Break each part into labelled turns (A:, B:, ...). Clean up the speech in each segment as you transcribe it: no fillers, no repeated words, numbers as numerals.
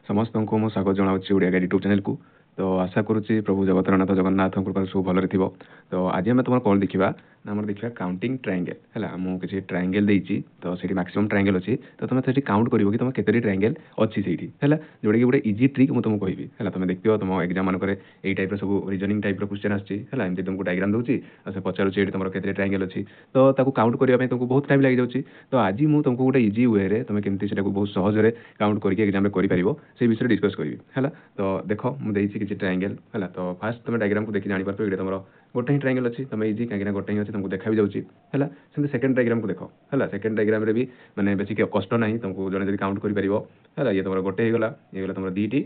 A: ସମସ୍ତଙ୍କୁ ମୁଁ ସ୍ୱାଗତ ଜଣାଉଛି ଓଡ଼ିଆ ଗାଇଡ଼ ୟୁଟ୍ୟୁବ୍ ଚ୍ୟାନେଲକୁ। ତ ଆଶା କରୁଛି ପ୍ରଭୁ ଜଗତରନାଥ ଜଗନ୍ନାଥଙ୍କ କୃପାରୁ ସବୁ ଭଲରେ ଥିବ। ତ ଆଜି ଆମେ ତୁମର କ'ଣ ଦେଖିବା ନା ଆମର ଦେଖିବା କାଉଣ୍ଟିଂ ଟ୍ରାଇଙ୍ଗେଲ୍ ହେଲା। ମୁଁ କିଛି ଟ୍ରାଇଙ୍ଗେଲ୍ ଦେଇଛି, ତ ସେଇଠି ମ୍ୟାକ୍ସିମମ୍ ଟ୍ରାଇଙ୍ଗେଲ୍ ଅଛି। ତ ତୁମେ ସେଠି କାଉଣ୍ଟ କରିବ କି ତୁମ କେତୋଟି ଟ୍ରାଇଙ୍ଗେଲ୍ ଅଛି ସେଇଠି ହେଲା, ଯେଉଁଟାକି ଗୋଟେ ଇଜି ଟ୍ରିକ୍ ମୁଁ ତୁମକୁ କହିବି ହେଲା। ତୁମେ ଦେଖିବ ତୁମ ଏକ୍ଜାମ୍ ମାନଙ୍କରେ ଏଇ ଟାଇପ୍ର ସବୁ ରିଜନିଂ ଟାଇପ୍ର କ୍ୱେଶ୍ଚନ୍ ଆସୁଛି ହେଲା। ଏମିତି ତୁମକୁ ଡାଇଗ୍ରାମ୍ ଦେଉଛି ଆଉ ସେ ପଚାରୁଛି ଏଠି ତୁମର କେତେ ଟ୍ରାଇଙ୍ଗେଲ୍ ଅଛି, ତ ତାକୁ କାଉଣ୍ଟ କରିବା ପାଇଁ ତୁମକୁ ବହୁତ ଟାଇମ୍ ଲାଗିଯାଉଛି। ତ ଆଜି ମୁଁ ତୁମକୁ ଗୋଟେ ଇଜି ୱେରେ ତୁମେ କେମିତି ସେଟାକୁ ବହୁତ ସହଜରେ କାଉଣ୍ଟ କରିକି ଏକ୍ଜାମ୍ରେ କରିପାରିବ ସେଇ ବିଷୟରେ ଡିସ୍କସ୍ କରିବି ହେଲା। ତ ଦେଖ ମୁଁ ଦେଇଛି କିଛି ଟ୍ରାଇଙ୍ଗେଲ୍ ହେଲା। ତ ଫାର୍ଷ୍ଟ ତୁମେ ଡାଇଗ୍ରାମ୍କୁ ଦେଖି ଜାଣିପାରୁଥିବ ଏଇଟା ତୁମର ଗୋଟେ ହିଁ ଟ୍ରାଇଙ୍ଗେଲ୍ ଅଛି, ତୁମେ ଇଜି କାହିଁକିନା ଗୋଟେ ହିଁ ଅଛି ତୁମକୁ ଦେଖା ବି ଯାଉଛି ହେଲା। ସେମିତି ସେକେଣ୍ଡ ଡାଇଗ୍ରାମ୍କୁ ଦେଖ ହେଲା। ସେକେଣ୍ଡ ଡାଇଗ୍ରାମ୍ରେ ବି ମାନେ ବେଶୀ କଷ୍ଟ ନାହିଁ, ତୁମକୁ ଜଣେ ଯଦି କାଉଣ୍ଟ କରିପାରିବ ହେଲା। ଇଏ ତୁମର ଗୋଟେ ହେଇଗଲା, ଇଏ ହେଇଗଲା ତୁମର ଦୁଇଟି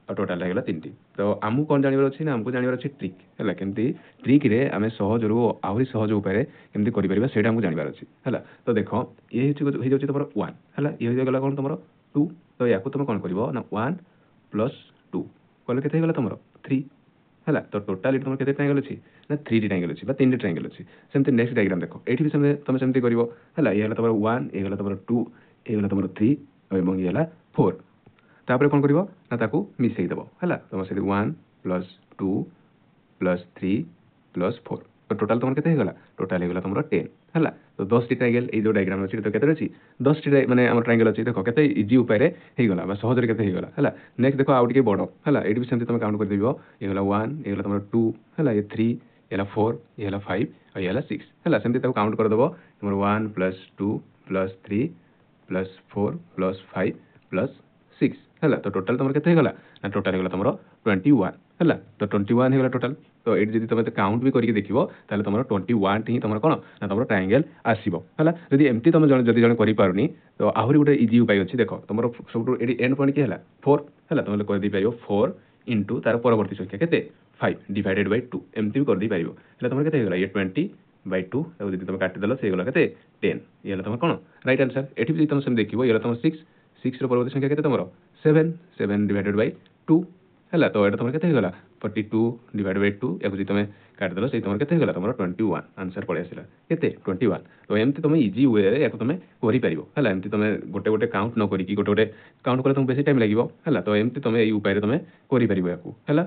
A: ଆଉ ଟୋଟାଲ୍ ହେଇଗଲା ତିନିଟି। ତ ଆମକୁ କ'ଣ ଜାଣିବାର ଅଛି ନା ଆମକୁ ଜାଣିବାର ଅଛି ଟ୍ରିକ୍ ହେଲା। କେମିତି ଟ୍ରିକ୍ରେ ଆମେ ସହଜରୁ ଆହୁରି ସହଜ ଉପାୟରେ କେମିତି କରିପାରିବା ସେଇଟା ଆମକୁ ଜାଣିବାର ଅଛି ହେଲା। ତ ଦେଖ ଇଏ ହେଇଯାଉଛି ତୁମର 1 ହେଲା, ଇଏ ହେଇଗଲା କ'ଣ ତୁମର 2। ତ ୟାକୁ ତୁମେ କ'ଣ କରିବ ନା 1 + 2 କଲେ କେତେ ହେଇଗଲା ତୁମର 3 ହେଲା। ତ ଟୋଟାଲି ତୁମର କେତେ ଟ୍ରାଇଙ୍ଗେଲ୍ ଅଛି ନା 3ଟି ଟ୍ରାଇଙ୍ଗେଲ୍ ଅଛି ବା 3ଟି ଟ୍ରାଇଙ୍ଗେଲ୍ ଅଛି। ସେମିତି ନେକ୍ସଟ ଡାଇଗ୍ରାମ୍ ଦେଖ, ଏଇଠି ବି ତୁମେ ସେମିତି କରିବ ହେଲା। ଇଏ ହେଲା ତୁମର 1, ଇଏ ହେଲା ତୁମର 2, ଇଏ ହେଲା ତୁମର 3 ଏବଂ ଇଏ ହେଲା 4। ତାପରେ କ'ଣ କରିବ ନା ତାକୁ ମିଶାଇ ଦେବ ହେଲା। ତୁମର ସେଠି 1 + 2 + 3 + 4, ତ ଟୋଟାଲ୍ ତୁମର କେତେ ହେଇଗଲା? ଟୋଟାଲ୍ ହେଇଗଲା ତୁମର 10 ହେଲା। ତ 10ଟି ଟ୍ରାଇଙ୍ଗେଲ୍ ଏଇ ଯେଉଁ ଡାଇଗ୍ରାମ୍ ଅଛି ତ କେତେ ଅଛି? 10ଟି ମାନେ ଆମର ଟ୍ରାଇଙ୍ଗେଲ୍ ଅଛି। ଦେଖ କେତେ ଇଜି ଉପାୟରେ ହେଇଗଲା ବା ସହଜରେ କେତେ ହେଇଗଲା ହେଲା। ନେକ୍ସଟ ଦେଖ ଆଉ ଟିକେ ବଡ଼ ହେଲା, ଏଇଠି ବି ସେମିତି ତୁମେ କାଉଣ୍ଟ କରିଦେବ। ଇଏ ହେଲା 1, ଇଏ ହେଲା ତୁମର 2 ହେଲା, ଇଏ 3, ଇଏ ହେଲା 4, ଇଏ ହେଲା 5 ଆଉ ଇଏ ହେଲା 6 ହେଲା। ସେମିତି ତାକୁ କାଉଣ୍ଟ କରିଦେବ ତୁମର 1 + 2 + 3 + 4 + 5 + 6 ହେଲା। ତ ଟୋଟାଲ୍ ତୁମର କେତେ ହେଇଗଲା ନା ଟୋଟାଲ୍ ହେଇଗଲା ତୁମର 21 ହେଲା। ତ 21 ହେଇଗଲା ଟୋଟାଲ୍। ତ ଏଇଠି ଯଦି ତୁମେ କାଉଣ୍ଟ ବି କରିକି ଦେଖିବ ତାହେଲେ ତୁମର 21ଟି ହିଁ ତୁମର କ'ଣ ନା ତୁମର ଟ୍ରାଇଙ୍ଗେଲ୍ ଆସିବ ହେଲା। ଯଦି ଏମିତି ତୁମେ ଯଦି ଜଣେ କରିପାରୁନି ତ ଆହୁରି ଗୋଟେ ଇଜି ଉପାୟ ଅଛି। ଦେଖ ତୁମର ସବୁଠୁ ଏଠି ଏଣ୍ଡ ପଏଣ୍ଟ କି ହେଲା 4 ହେଲା, ତୁମେ କରିଦେଇପାରିବ 4 ଇଣ୍ଟୁ ତାର ପରବର୍ତ୍ତୀ ସଂଖ୍ୟା କେତେ 5 / 2 ଏମିତି ବି କରିଦେଇପାରିବ ହେଲା। ତୁମର କେତେ ହେଇଗଲା ଇଏ 20/2 ଆଉ ଯଦି ତୁମେ କାଟିଦେଲ ସେ ହେଇଗଲା କେତେ 10। ଇଏ ହେଲା ତୁମର କ'ଣ ରାଇଟ୍ ଆନ୍ସର୍। ଏଠି ବି ଯଦି ତୁମେ ସେମିତି ଦେଖିବ ଇଏ ହେଲା ତୁମର 6ର ପରବର୍ତ୍ତୀ ସଂଖ୍ୟା କେତେ ତୁମର 7 / 2 ହେଲା। ତ ଏଇଟା ତୁମର କେତେ ହେଇଗଲା 42/2। ୟାକୁ ଯଦି ତୁମେ କାଟିଦେଲ ସେଇ ତୁମର କେତେ ହେଇଗଲା ତୁମର 21 ଆନ୍ସର୍ ପଳେଇ ଆସିଲା କେତେ 21। ତ ଏମିତି ତୁମେ ଇଜି ୱେରେ ୟାକୁ ତୁମେ କରିପାରିବ ହେଲା। ଏମିତି ତୁମେ ଗୋଟେ ଗୋଟେ କାଉଣ୍ଟ ନ କରିକି ଗୋଟେ କାଉଣ୍ଟ କଲେ ତୁମକୁ ବେଶୀ ଟାଇମ୍ ଲାଗିବ ହେଲା। ତ ଏମିତି ତୁମେ ଏଇ ଉପାୟରେ ତୁମେ କରିପାରିବ ୟାକୁ ହେଲା।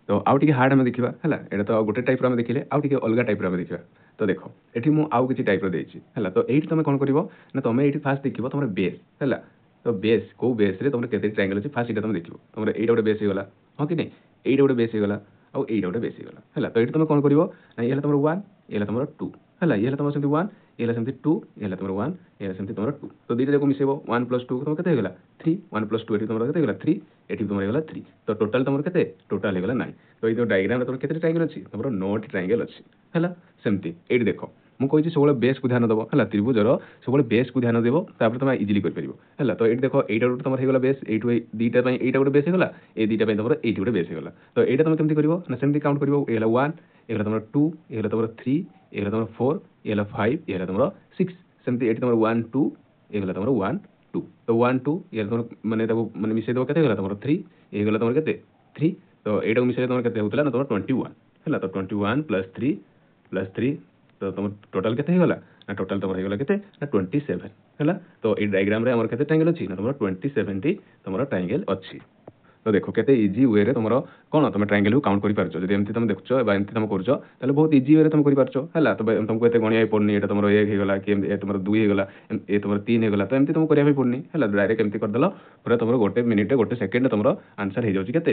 A: ତ ଆଉ ଟିକେ ହାର୍ଡ଼ ଆମେ ଦେଖିବା ହେଲା। ଏଇଟା ତ ଆଉ ଗୋଟେ ଟାଇପ୍ର ଆମେ ଦେଖିଲେ, ଆଉ ଟିକେ ଅଲଗା ଟାଇପ୍ର ଆମେ ଦେଖିବା। ତ ଦେଖ ଏଠି ମୁଁ ଆଉ କିଛି ଟାଇପ୍ର ଦେଇଛି ହେଲା। ତ ଏଇଠି ତୁମେ କ'ଣ କରିବ ନା ତୁମେ ଏଇଠି ଫାର୍ଷ୍ଟ ଦେଖିବ ତୁମର ବେସ୍ ହେଲା। ତ ବେସ୍ କେଉଁ ବେସ୍ରେ ତୁମର କେତେ ଟ୍ରାଇଙ୍ଗେଲ୍ ଅଛି ଫାର୍ଷ୍ଟ ଏଇଟା ତୁମେ ଦେଖିବ। ତୁମର ଏଇଟା ଗୋଟେ ବେସ୍ ହେଇଗଲା ହଁ କି ନାହିଁ, ଏଇଟା ଗୋଟେ ବେସ୍ ହେଇଗଲା ଆଉ ଏଇଟା ଗୋଟେ ବେସ୍ ହେଇଗଲା ହେଲା। ତ ଏଇଠି ତୁମେ କ'ଣ କରିବ ନା ଇଏ ହେଲା ତୁମର 1, ଇଏ ହେଲା ତୁମର 2 ହେଲା। ଇଏ ହେଲା ତୁମର ସେମିତି 1, ଇଏ ହେଲା ସେମିତି 2, ଇଏ ହେଲା ତୁମର 1, ଇଏ ହେଲା ସେମିତି ତୁମର 2। ତ ଦୁଇଟା ଯାକୁ ମିଶାଇବ 1 + 2 ତୁମର କେତେ ହେଇଗଲା 3, 1 + 2 ଏଠି ତୁମର କେତେ ହେଇଗଲା 3, ଏଠି ତୁମର ହେଇଗଲା 3। ତ ଟୋଟାଲ୍ ତୁମର କେତେ ଟୋଟାଲ୍ ହେଇଗଲା 9। ତ ଏଇ ଯେଉଁ ଡାଇଗ୍ରାମ୍ରେ ତୁମର କେତେ ଟ୍ରାଇଙ୍ଗେଲ୍ ଅଛି ତୁମର 9ଟି ଟ୍ରାଇଙ୍ଗେଲ୍ ଅଛି ହେଲା। ସେମିତି ଏଇଠି ଦେଖ ମୁଁ କହିଛି ସବୁବେଳେ ବେସ୍କୁ ଧ୍ୟାନ ଦେବ ହେଲା। ତ୍ରିଭୁଜର ସବୁବେଳେ ବେସ୍କୁ ଧ୍ୟାନ ଦେବ, ତାପରେ ତୁମେ ଇଜିଲି କରିପାରିବ ହେଲା। ତ ଏଇଠି ଦେଖ ଏଇଟା ଗୋଟେ ତୁମର ହେଇଗଲା ବେସ୍, ଏଇଠୁ ଏଇ ଦୁଇଟା ପାଇଁ ଏଇଟା ଗୋଟେ ବେସ୍ ହେଇଗଲା, ଏଇ ଦୁଇଟା ପାଇଁ ତୁମର ଏଇଠି ଗୋଟେ ବେସ୍ ହେଇଗଲା। ତ ଏଇଟା ତୁମେ କେମିତି କରିବ ନା ସେମିତି କାଉଣ୍ଟ କରିବ। ଏ ହେଲା 1, ଏ ହେଲା ତୁମର 2, ଏ ହେଲା ତୁମର 3, ଏ ହେଲା ତୁମର 4, ଏ ହେଲା 5, ଏ ହେଲା ତୁମର 6। ସେମିତି ଏଠି ତୁମର 1 2, ଏ ହେଲା ତୁମର 1 2। ତ 1 2 ଏ ହେଲା ତୁମର ମାନେ ତାକୁ ମାନେ ମିଶାଇ ଦେବ କେତେ ହେଇଗଲା ତୁମର 3, ଏ ହେଇଗଲା ତୁମର କେତେ 3। ତ ଏଇଟାକୁ ମିଶାଇଲେ ତୁମର କେତେ ହେଉଥିଲା ନା ତୁମର 21 ହେଲା। ତ 21 + 3 + 3 ତ ତୁମର ଟୋଟାଲ୍ କେତେ ହେଇଗଲା ନା ଟୋଟାଲ୍ ତୁମର ହେଇଗଲା କେତେ ନା 27 ହେଲା। ତ ଏଇ ଡାଇଗ୍ରାମ୍ରେ ଆମର କେତେ ଟ୍ରାଇଙ୍ଗେଲ୍ ଅଛି ନା ତୁମର 27ଟି ତୁମର ଟ୍ରାଇଙ୍ଗେଲ୍ ଅଛି। ତ ଦେଖ କେତେ ଇଜି ୱେରେ ତୁମର କ'ଣ ତୁମେ ଟ୍ରାଇଙ୍ଗେଲ୍କୁ କାଉଣ୍ଟ କରିପାରୁଛ। ଯଦି ଏମିତି ତୁମେ ଦେଖୁଛ ବା ଏମିତି ତୁମେ କରୁଛ ତାହେଲେ ବହୁତ ଇଜି ୱେରେ ତୁମେ କରିପାରୁଛ ହେଲା। ତୁମକୁ ଏତେ ଗଣିବାକୁ ପଡ଼ୁନି ଏଇଟା ତୁମର 1 ହେଇଗଲା କି ଏ ତୁମର 2 ହେଇଗଲା, ଏ ତୁମର 3 ହେଇଗଲା, ତ ଏମିତି ତୁମକୁ କରିବା ପାଇଁ ପଡ଼ୁନି ହେଲା। ଡାଇରେକ୍ଟ ଏମିତି କରିଦେଲ ପୁରା ତୁମର 1 ମିନିଟ୍ 1 ସେକେଣ୍ଡରେ ତୁମର ଆନ୍ସର୍ ହେଇଯାଉଛି କେତେ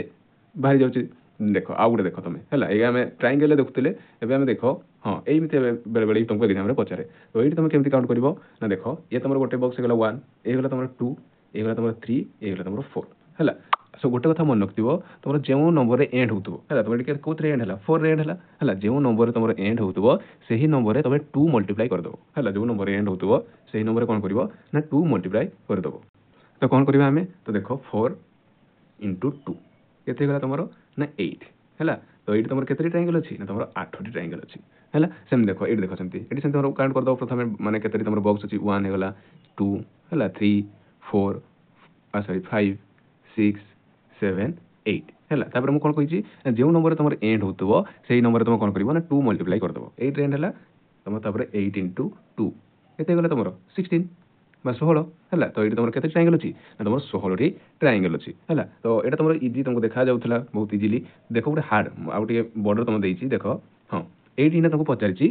A: ବାହାରି ଯାଉଛି। ଦେଖ ଆଉ ଗୋଟେ ଦେଖ ତୁମେ ହେଲା। ଏଇ ଆମେ ଟ୍ରାଇଙ୍ଗେଲ୍ ଦେଖୁଥିଲେ, ଏବେ ଆମେ ଦେଖ ହଁ ଏମିତି ବେଳେବେଳେ ତୁମକୁ ଏକ୍ଜାମ୍ରେ ପଚାରେ। ତ ଏଇଠି ତୁମେ କେମିତି କାଉଣ୍ଟ କରିବ ନା ଦେଖ ଇଏ ତୁମର ଗୋଟେ ବକ୍ସ ହେଇଗଲା 1, ଏ ହେଇଗଲା ତୁମର 2, ଏ ହେଇଗଲା ତୁମର 3, ଏ ହେଇଗଲା ତୁମର 4 ହେଲା। ସୋ ଗୋଟେ କଥା ମନେ ରଖିଥିବ ତୁମର ଯେଉଁ ନମ୍ବରରେ ଏଣ୍ଡ ହେଉଥିବ ହେଲା, ତୁମେ ଟିକେ କେଉଁଥିରେ ଏଣ୍ଡ ହେଲା 4ରେ ଏଣ୍ଡ ହେଲା ଯେଉଁ ନମ୍ବରରେ ତୁମର ଏଣ୍ଡ ହେଉଥିବ ସେହି ନମ୍ବରରେ ତୁମେ 2 ମଲ୍ଟିପ୍ଲାଏ କରିଦେବ ହେଲା। ଯେଉଁ ନମ୍ବରରେ ଏଣ୍ଡ ହେଉଥିବ ସେହି ନମ୍ବରରେ କ'ଣ କରିବ ନା 2 ମଲ୍ଟିପ୍ଲାଏ କରିଦେବ। ତ କ'ଣ କରିବା ଆମେ ତ ଦେଖ 4 × 2 କେତେ ହେଇଗଲା ତୁମର ନା 8 ହେଲା। ତ ଏଇଠି ତୁମର କେତେଟି ଟ୍ରାଇଙ୍ଗେଲ୍ ଅଛି ନା ତୁମର 8ଟି ଟ୍ରାଇଙ୍ଗେଲ୍ ଅଛି ହେଲା। ସେମିତି ଦେଖ ଏଇଠି ଦେଖ ସେମିତି ଏଠି ସେମିତି ତୁମର କାଉଣ୍ଟ କରିଦେବ ପ୍ରଥମେ ମାନେ କେତେଟି ତୁମର ବକ୍ସ ଅଛି 1 ହେଇଗଲା 2 ହେଲା 3 4 5 6 7 8 ହେଲା। ତାପରେ ମୁଁ କ'ଣ କହିଛି ଯେଉଁ ନମ୍ବରରେ ତୁମର ଏଣ୍ଡ ହେଉଥିବ ସେଇ ନମ୍ବରରେ ତୁମେ କ'ଣ କରିବ ନା 2 ମଲ୍ଟିପ୍ଲାଏ କରିଦେବ। 8 ଏଣ୍ଡ ହେଲା ତୁମର ତାପରେ 8 × 2 କେତେ ହେଇଗଲା ତୁମର 16 বা 16 ହେଲା ତ ଏଇଠି ତମର କେତେ ଟ୍ରାଙ୍ଗେଲ ଅଛି ନା ତମର 16ଟି ଟ୍ରାଙ୍ଗେଲ ଅଛି ହେଲା ତ ଏଇଟା ତମର ଇଜି ତମକୁ ଦେଖା ଯାଉଥିଲା ବହୁତ ଇଜିଲି ଦେଖ ଗୋଟେ ହାର୍ଡ ଆଉ ଟିକେ ବର୍ଡର ତମକୁ ଦେଇଛି ଦେଖ ହଁ ଏଇଠି ନା ତମକୁ ପଚାରିଛି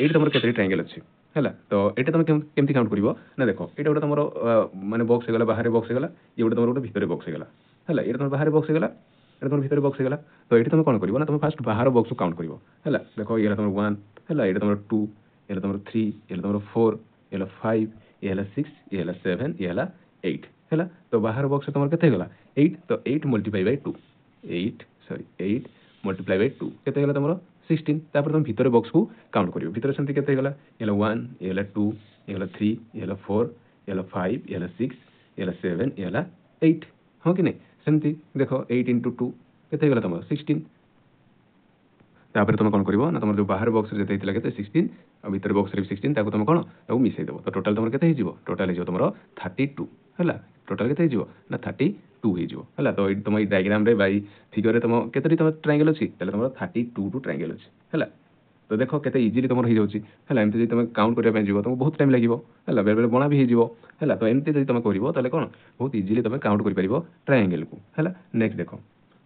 A: ଏଇଠି ତମର କେତେ ଟ୍ରାଙ୍ଗେଲ ଅଛି ହେଲା ତ ଏଇଟା ତମେ କେମିତି କାଉଣ୍ଟ କରିବ ନା ଦେଖ ଏଇଟା ଗୋଟେ ତମର ମାନେ ବକ୍ସ ହେଇଗଲା ବାହାରେ ବକ୍ସ ହେଇଗଲା ଇଏ ଗୋଟେ ତମର ଗୋଟେ ଭିତରେ ବକ୍ସ ହେଇଗଲା ହେଲା ଏଇଟା ତମର ବାହାରେ ବକ୍ସ ହେଇଗଲା ଏଇଟା ତମର ଭିତରେ ବକ୍ସ ହେଇଗଲା ତ ଏଇଠି ତମେ କ'ଣ କରିବ ନା ତମେ ଫାଷ୍ଟ ବାହାର ବକ୍ସକୁ କାଉଣ୍ଟ କରିବ ହେଲା ଦେଖ ଇଏ ହେଲା ତମର 1 ହେଲା ଏଇଟା ତମର 2 ଇଏ ହେଲା ତମର 3 ଇଏ ହେଲା ତମର 4 ଇଏ ହେଲା 5 ଇଏ ହେଲା 6 ଇଏ ହେଲା 7 ଇଏ ହେଲା 8 ହେଲା ତ ବାହାର ବକ୍ସରେ ତମର କେତେ ହେଇଗଲା 8 ତ 8 ମଲ୍ଟିପ୍ଲାଇ ବାଇ 2 8 ମଲ୍ଟିପ୍ଲାଇ ବାଇ 2 କେତେ ହେଇଗଲା ତମର 16 ତାପରେ ତମେ ଭିତରେ ବକ୍ସକୁ କାଉଣ୍ଟ କରିବ ଭିତରେ ସେମିତି କେତେ ହେଇଗଲା ଇଏ ହେଲା 1 ଇଏ ହେଲା 2 ଇଏ ହେଲା 3 ଇଏ ହେଲା 4 ଇଏ ହେଲା 5 ଇଏ ହେଲା 6 ଇଏ ହେଲା 7 ଇଏ ହେଲା 8 ହଁ କି ନାହିଁ ସେମିତି ଦେଖ 8 into 2 କେତେ ହେଇଗଲା ତମର 16 ତାପରେ ତମେ କ'ଣ କରିବ ନା ତମର ଯେଉଁ ବାହାର ବକ୍ସରେ ଯେତେ ହେଇଥିଲା କେତେ 16 ଆଉ ଭିତରେ ବକ୍ସରେ ବି 16 ତାକୁ ତମେ କ'ଣ ତାକୁ ମିଶାଇ ଦେବ ତ ଟୋଟାଲ୍ ତମର କେତେ ହେଇଯିବ ଟୋଟାଲ୍ ହେଇଯିବ ତମର 32 ହେଲା ଟୋଟାଲ୍ କେତେ ହେଇଯିବ ନା 32 ହେଇଯିବ ହେଲା ତ ଏଇଠି ତମ ଏଇ ଡାଇଗ୍ରାମରେ ବା ଏଇ ଫିଗରରେ ତମ କେତୋଟି ତମ ଟ୍ରାଙ୍ଗେଲ୍ ଅଛି ତାହେଲେ ତମର 32 ଟ୍ରାଙ୍ଗେଲ୍ ଅଛି ହେଲା ତ ଦେଖ କେତେ ଇଜିଲି ତମର ହେଇଯାଉଛି ହେଲା ଏମିତି ଯଦି ତମେ କାଉଣ୍ଟ କରିବା ପାଇଁ ଯିବ ତମକୁ ବହୁତ ଟାଇମ୍ ଲାଗିବ ହେଲା ବେଳେବେଳେ ବଣା ବି ହେଇଯିବ ହେଲା ତ ଏମିତି ଯଦି ତମେ କରିବ ତାହେଲେ କ'ଣ ବହୁତ ଇଜିଲି ତମେ କାଉଣ୍ଟ କରିପାରିବ ଟ୍ରାୟାଙ୍ଗେଲକୁ ହେଲା ନେକ୍ସଟ ଦେଖ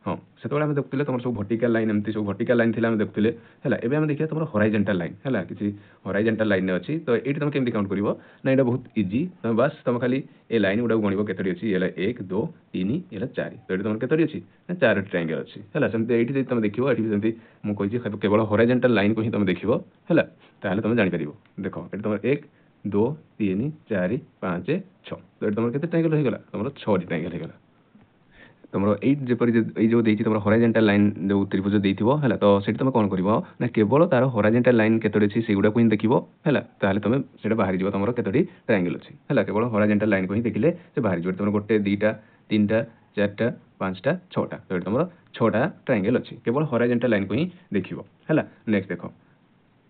A: ହଁ ସେତେବେଳେ ଆମେ ଦେଖୁଥିଲେ ତମର ସବୁ ଭର୍ଟିକାଲ ଲାଇନ୍ ଏମିତି ସବୁ ଭର୍ଟିକାଲ ଲାଇନ୍ ଥିଲା ଆମେ ଦେଖୁଥିଲେ ହେଲା ଏବେ ଆମେ ଦେଖିବା ତମର ହରାଇଜେଣ୍ଟାଲ ଲାଇନ୍ ହେଲା କିଛି ହରାଇଜେଣ୍ଟାଲ ଲାଇନ୍ରେ ଅଛି ତ ଏଇଠି ତମେ କେମିତି କାଉଣ୍ଟ କରିବ ନା ଏଇଟା ବହୁତ ଇଜି ତମେ ବାସ୍ ତମେ ଖାଲି ଏ ଲାଇନ୍ ଗୁଡ଼ାକୁ ଗଣିବ କେତୋଟି ଅଛି ଇଏ ହେଲା 1 2 3 ଇଏ ହେଲା 4 ତ ଏଠି ତମର କେତୋଟି ଅଛି ନା 4ଟି ଟ୍ରାୟାଙ୍ଗେଲ ଅଛି ହେଲା ସେମିତି ଏଇଠି ଯଦି ତମେ ଦେଖିବ ଏଠି ବି ସେମିତି ମୁଁ କହିଛି କେବଳ ହରାଇଜେଣ୍ଟାଲ ଲାଇନ୍କୁ ହିଁ ତମେ ଦେଖିବ ହେଲା ତାହେଲେ ତମେ ଜାଣିପାରିବ ଦେଖ ଏଠି ତମର 1 2 3 4 5 6 ତ ଏଠି ତମର କେତେ ଟ୍ରାୟାଙ୍ଗେଲ ହେଇଗଲା ତମର 6ଟି ଟ୍ରାୟାଙ୍ଗେଲ ହେଇଗଲା ତମର ଏଇ ଯେପରି ଏଇ ଯେଉଁ ଦେଇଛି ତମର ହରାଇଜେଣ୍ଟାଲ ଲାଇନ୍ ଯେଉଁ ତ୍ରିଭୁଜ ଦେଇଥିବ ହେଲା ତ ସେଠି ତମେ କ'ଣ କରିବ ନା କେବଳ ତାର ହରାଇଜେଣ୍ଟାଲ ଲାଇନ୍ କେତୋଟି ଅଛି ସେଗୁଡ଼ାକୁ ହିଁ ଦେଖିବ ହେଲା ତାହେଲେ ତମେ ସେଇଟା ବାହାରିଯିବ ତମର କେତୋଟି ଟ୍ରାୟାଙ୍ଗେଲ ଅଛି ହେଲା କେବଳ ହରାଇଜେଣ୍ଟାଲ ଲାଇନ୍କୁ ହିଁ ଦେଖିଲେ ସେ ବାହାରିଯିବ ତମର 1 2 3 4 5 6ଟା ତ ଏଠି ତମର 6ଟା ଟ୍ରାୟାଙ୍ଗେଲ ଅଛି କେବଳ ହରାଇଜେଣ୍ଟାଲ ଲାଇନ୍କୁ ହିଁ ଦେଖିବ ହେଲା ନେକ୍ସଟ ଦେଖ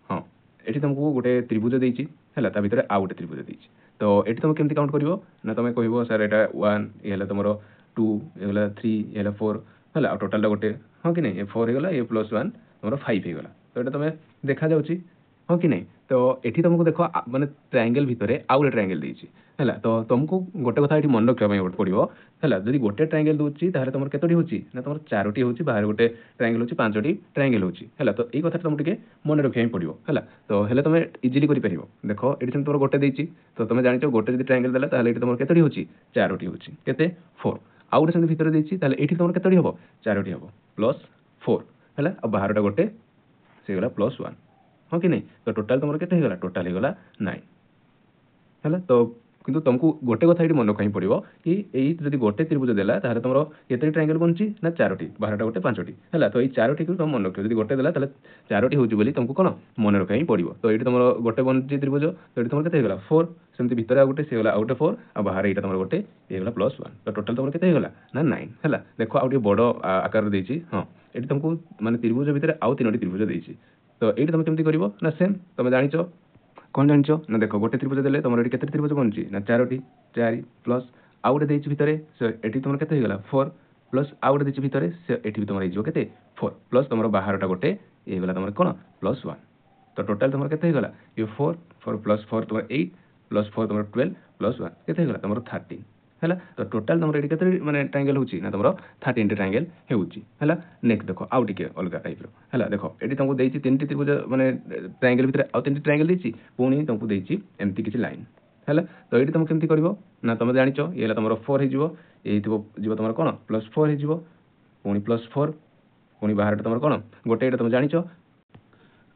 A: ହଁ ଏଠି ତମକୁ ଗୋଟେ ତ୍ରିଭୁଜ ଦେଇଛି ହେଲା ତା ଭିତରେ ଆଉ ଗୋଟେ ତ୍ରିଭୁଜ ଦେଇଛି ତ ଏଠି ତମେ କେମିତି କାଉଣ୍ଟ କରିବ ନା ତମେ କହିବ ସାର୍ ଏଇଟା 1 ଇଏ ହେଲା ତମର 2 ଇଏ ହେଲା 3 ଇଏ ହେଲା 4 ହେଲା ଆଉ ଟୋଟାଲଟା ଗୋଟେ ହଁ କି ନାହିଁ ଏ 4 ହେଇଗଲା ଏ ପ୍ଲସ୍ 1 ତମର 5 ହେଇଗଲା ତ ଏଇଟା ତମେ ଦେଖାଯାଉଛି ହଁ କି ନାହିଁ ତ ଏଠି ତମକୁ ଦେଖ ମାନେ ଟ୍ରାୟାଙ୍ଗେଲ ଭିତରେ ଆଉ ଗୋଟେ ଟ୍ରାୟାଙ୍ଗେଲ ଦେଇଛି ହେଲା ତ ତମକୁ ଗୋଟେ କଥା ଏଠି ମନେ ରଖିବା ପାଇଁ ପଡ଼ିବ ହେଲା ଯଦି ଗୋଟେ ଟ୍ରାୟାଙ୍ଗେଲ ଦେଉଛି ତାହେଲେ ତମର କେତୋଟି ହେଉଛି ନା ତମର 4ଟି ହେଉଛି ବାହାରେ ଗୋଟେ ଟ୍ରାୟାଙ୍ଗେଲ ହେଉଛି 5ଟି ଟ୍ରାୟାଙ୍ଗେଲ ହେଉଛି ହେଲା ତ ଏଇ କଥାଟା ତମକୁ ଟିକେ ମନେ ରଖିବା ପାଇଁ ପଡ଼ିବ ହେଲା ତ ହେଲେ ତମେ ଇଜିଲି କରିପାରିବ ଦେଖ ଏଠି ସେମିତି ତମର ଗୋଟେ ଦେଇଛି ତ ତମେ ଜାଣିଛ ଗୋଟେ ଯଦି ଟ୍ରାୟାଙ୍ଗେଲ ଦେଲା ତାହେଲେ ଏଠି ତମର କେତୋଟି ହେଉଛି 4ଟି ହେଉଛି କେତେ 4 ଆଉ ଗୋଟେ ସେମିତି ଭିତରେ ଦେଇଛି ତାହେଲେ ଏଠି ତମର କେତୋଟି ହେବ 4ଟି ହେବ ପ୍ଲସ୍ 4 ହେଲା ଆଉ ବାହାରଟା ଗୋଟେ ସେ ହେଇଗଲା ପ୍ଲସ୍ 1 ହଁ କି ନାହିଁ ତ ଟୋଟାଲ୍ ତମର କେତେ ହେଇଗଲା ଟୋଟାଲ୍ ହେଇଗଲା 9 ହେଲା ତ କିନ୍ତୁ ତମକୁ ଗୋଟେ କଥା ଏଠି ମନେ ରଖିବା ପାଇଁ ପଡ଼ିବ କି ଏଇ ଯଦି ଗୋଟେ ତ୍ରିଭୁଜ ଦେଲା ତାହେଲେ ତମର କେତେଟି ଟ୍ରାୟାଙ୍ଗେଲ ବନୁଛି ନା 4ଟି ବାହାରଟା ଗୋଟେ 5ଟି ହେଲା ତ ଏଇ 4ଟିକୁ ତମେ ମନେ ରଖିବ ଯଦି ଗୋଟେ ଦେଲା ତାହେଲେ 4ଟି ହେଉଛି ବୋଲି ତମକୁ କ'ଣ ମନେ ରଖିବା ପାଇଁ ପଡ଼ିବ ତ ଏଇଠି ତମର ଗୋଟେ ବନୁଛି ତ୍ରିଭୁଜ ତ ଏଠି ତମର କେତେ ହେଇଗଲା 4 ସେମିତି ଭିତରେ ଆଉ ଗୋଟେ ସେ ହେଇଗଲା ଆଉ ଗୋଟେ 4 ଆଉ ବାହାରେ ଏଇଟା ତମର ଗୋଟେ ହେଇଗଲା ପ୍ଲସ୍ 1 ତ ଟୋଟାଲ୍ ତମର କେତେ ହେଇଗଲା ନା 9 ହେଲା ଦେଖ ଆଉ ଟିକେ ବଡ଼ ଆକାରରେ ଦେଇଛି ହଁ ଏଠି ତମକୁ ମାନେ ତ୍ରିଭୁଜ ଭିତରେ ଆଉ 3ଟି ତ୍ରିଭୁଜ ଦେଇଛି ତ ଏଇଠି ତମେ କେମିତି କରିବ ନା ସେମ୍ ତମେ ଜାଣିଛ କ'ଣ ଜାଣିଛ ନା ଦେଖ ଗୋଟେ ତ୍ରିଭୁଜ ଦେଲେ ତମର ଏଠି କେତେ ତ୍ରିଭୁଜ ବନୁଛି ନା 4ଟି 4 ପ୍ଲସ୍ ଆଉ ଗୋଟେ ଦେଇଛି ଭିତରେ ସେ ଏଠି ତମର କେତେ ହେଇଗଲା 4 ପ୍ଲସ୍ ଆଉ ଗୋଟେ ଦେଇଛି ଭିତରେ ସେ ଏଠି ବି ତମର ହେଇଯିବ କେତେ 4 ପ୍ଲସ୍ ତମର ବାହାରଟା ଗୋଟେ ହେଇଗଲା ତମର କ'ଣ ପ୍ଲସ୍ 1 ତ ଟୋଟାଲ୍ ତମର କେତେ ହେଇଗଲା ଇଏ 4 ପ୍ଲସ୍ 4 ତମର 8 ପ୍ଲସ୍ 4 ତମର 12 ପ୍ଲସ୍ 1 କେତେ ହେଇଗଲା ତମର 13 ହେଲା ତ ଟୋଟାଲ୍ ତମର ଏଠି କେତେ ମାନେ ଟ୍ରାୟାଙ୍ଗେଲ ହେଉଛି ନା ତମର 13ଟି ଟ୍ରାୟାଙ୍ଗେଲ ହେଉଛି ହେଲା ନେକ୍ସଟ ଦେଖ ଆଉ ଟିକେ ଅଲଗା ଟାଇପ୍ର ହେଲା ଦେଖ ଏଠି ତମକୁ ଦେଇଛି 3ଟି ତ୍ରିଭୁଜ ମାନେ ଟ୍ରାୟାଙ୍ଗେଲ ଭିତରେ ଆଉ 3ଟି ଟ୍ରାୟାଙ୍ଗେଲ ଦେଇଛି ପୁଣି ତମକୁ ଦେଇଛି ଏମିତି କିଛି ଲାଇନ୍ ହେଲା ତ ଏଇଠି ତମେ କେମିତି କରିବ ନା ତମେ ଜାଣିଛ ଇଏ ହେଲା ତମର 4 ହେଇଯିବ ଏଇଥିବ ଯିବ ତମର କ'ଣ ପ୍ଲସ୍ 4 ହେଇଯିବ ପୁଣି ପ୍ଲସ୍ 4 ପୁଣି ବାହାରଟା ତମର କ'ଣ ଗୋଟେ ଏଇଟା ତମେ ଜାଣିଛ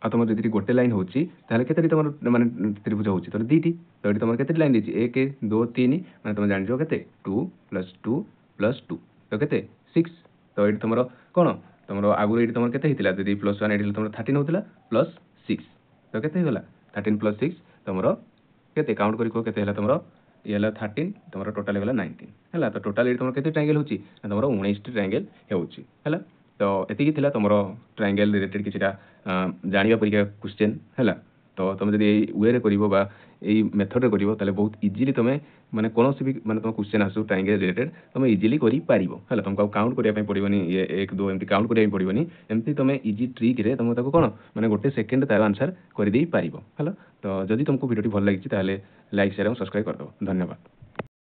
A: ଆଉ ତମର ଯଦି ଗୋଟେ ଲାଇନ୍ ହେଉଛି ତାହେଲେ କେତେଟି ତମର ମାନେ ତ୍ରିଭୁଜ ହେଉଛି ତମର 2ଟି ତ ଏଠି ତମର କେତେଟି ଲାଇନ୍ ଦେଇଛି 1 2 3 ମାନେ ତମେ ଜାଣିଛ କେତେ 2 + 2 ତ କେତେ 6 ତ ଏଠି ତମର କ'ଣ ତମର ଆଗରୁ ଏଠି ତମର କେତେ ହେଇଥିଲା ଯଦି ପ୍ଲସ୍ 1 ଏଠି ତମର 13 ହେଉଥିଲା ପ୍ଲସ୍ 6 ତ କେତେ ହେଇଗଲା 13 + 6 ତମର କେତେ କାଉଣ୍ଟ କରି କୁହ କେତେ ହେଲା ତମର ଇଏ ହେଲା 13 ତମର ଟୋଟାଲ୍ ହେଇଗଲା 19 ହେଲା ତ ଟୋଟାଲ୍ ଏଠି ତମର କେତେ ଟ୍ରାୟାଙ୍ଗେଲ ହେଉଛି ନା ତମର 19ଟି ଟ୍ରାୟାଙ୍ଗେଲ ହେଉଛି ହେଲା ତ ଏତିକି ଥିଲା ତମର ଟ୍ରାୟାଙ୍ଗେଲ ରିଲେଟେଡ୍ କିଛିଟା ଜାଣିବା ପରିକା କ୍ୱେଶ୍ଚେନ୍ ହେଲା तो तुम जब वे कर मेथड रे कर बहुत इजिली तुम माने कौन भी माने तुम क्वेश्चन आसू ट्रायंगल रिलेटेड तुम इजिली करि पारिबो है तुमको काउंट करबा पड़ोनी ये 1 2 एमती काउंट करबा पड़ोनी एमती तुम इजी ट्रिक रे तुम ताको कोन माने गोटे सेकंड तार आंसर कर दे पारिबो है। तो जदि तुमको वीडियो भल लगी लाइक शेयर और सब्सक्राइब कर दो। धन्यवाद।